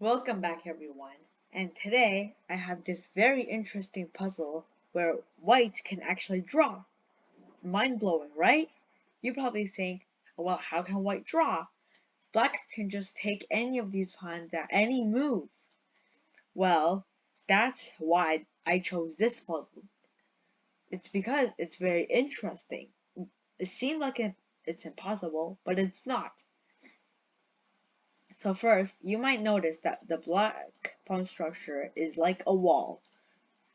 Welcome back everyone, and today I have this very interesting puzzle where white can actually draw. Mind-blowing, right? You probably think, well, how can white draw? Black can just take any of these pawns at any move. Well, that's why I chose this puzzle. It's because it's very interesting. It seems like it's impossible, but it's not. So first, you might notice that the black pawn structure is like a wall.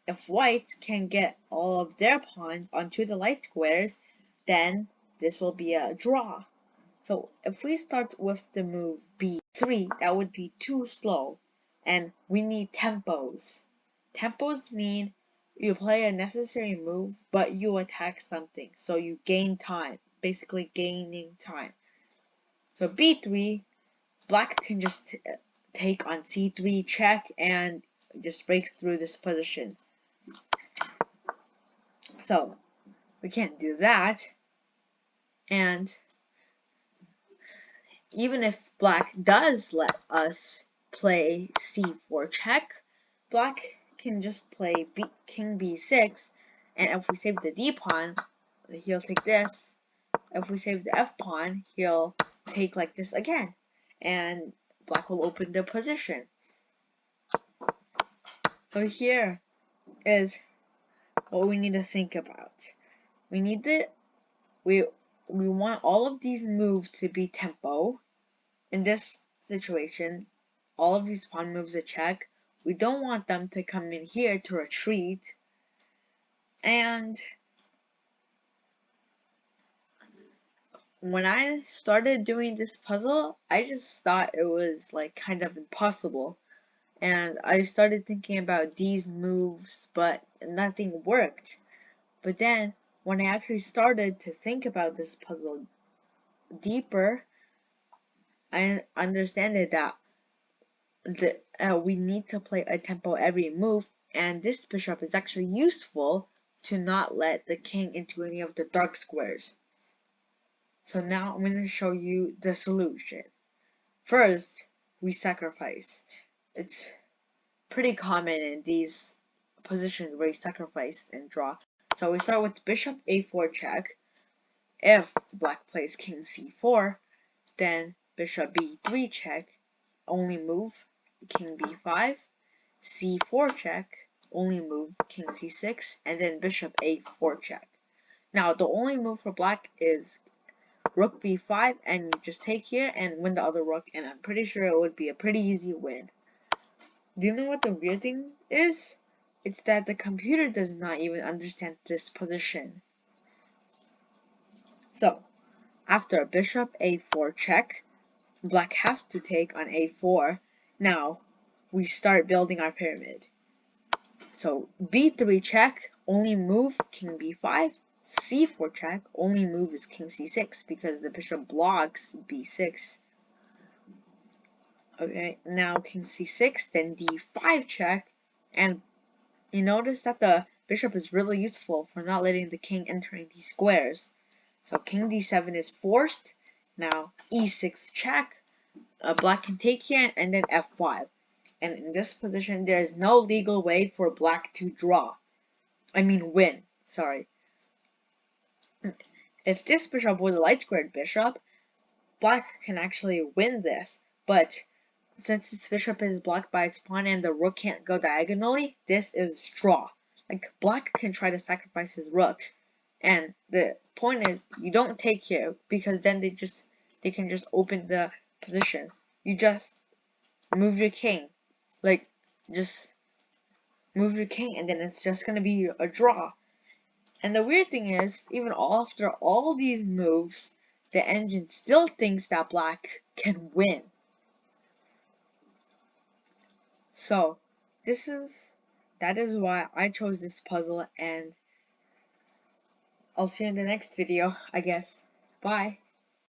If white can get all of their pawns onto the light squares, then this will be a draw. So if we start with the move b3, that would be too slow, and we need tempos. Tempos mean you play a necessary move, but you attack something, so you gain time, basically gaining time. So b3, black can just take on c3 check and just break through this position. So we can't do that, and even if black does let us play c4 check, black can just play king b6, and if we save the d pawn, he'll take this. If we save the f pawn, he'll take like this again, and black will open the position. So here is what we need to think about. We want all of these moves to be tempo. In this situation, all of these pawn moves a check. We don't want them to come in here to retreat. And when I started doing this puzzle, I just thought it was like kind of impossible. And I started thinking about these moves, but nothing worked. But then, when I actually started to think about this puzzle deeper, I understand that we need to play a tempo every move, and this bishop is actually useful to not let the king into any of the dark squares. So now I'm going to show you the solution. First, we sacrifice. It's pretty common in these positions where you sacrifice and draw. So we start with bishop a4 check. If black plays king c4, then bishop b3 check, only move king b5, c4 check, only move king c6, and then bishop a4 check. Now the only move for black is rook b5, and you just take here and win the other rook, and I'm pretty sure it would be a pretty easy win. Do you know what the weird thing is? It's that the computer does not even understand this position. So, after bishop a4 check, black has to take on a4. Now, we start building our pyramid. So, b3 check, only move king b5. c4 check, only move is king c6 because the bishop blocks b6. Okay, now king c6, then d5 check, and you notice that the bishop is really useful for not letting the king entering these squares. So king d7 is forced. Now e6 check. Black can take here and then f5. And in this position, there is no legal way for black to win. Sorry. If this bishop was a light squared bishop, black can actually win this. But since this bishop is blocked by its pawn and the rook can't go diagonally, this is draw. Like, black can try to sacrifice his rook. And the point is, you don't take here, because then they can just open the position. You just move your king. Like, just move your king, and then it's just gonna be a draw. And the weird thing is, even after all these moves, the engine still thinks that black can win. So, that is why I chose this puzzle, and I'll see you in the next video, I guess. Bye.